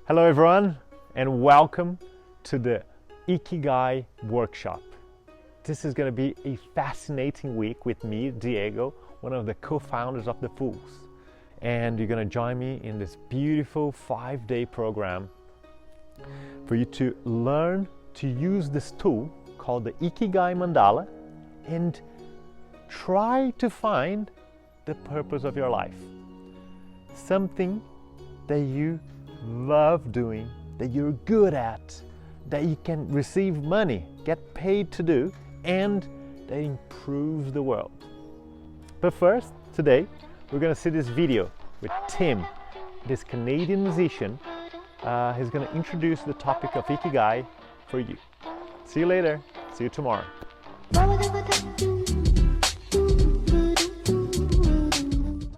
Hello everyone and welcome to the IKIGAI workshop. This is going to be a fascinating week with me, Diego, one of the co-founders of The Fools. And you're going to join me in this beautiful 5-day program for you to learn to use this tool called the IKIGAI mandala and try to find the purpose of your life. Something that you love doing, that you're good at, that you can receive money, get paid to do, and that improves the world. But first, today, we're going to see this video with Tim, this Canadian musician. He's going to introduce the topic of Ikigai for you. See you later. See you tomorrow.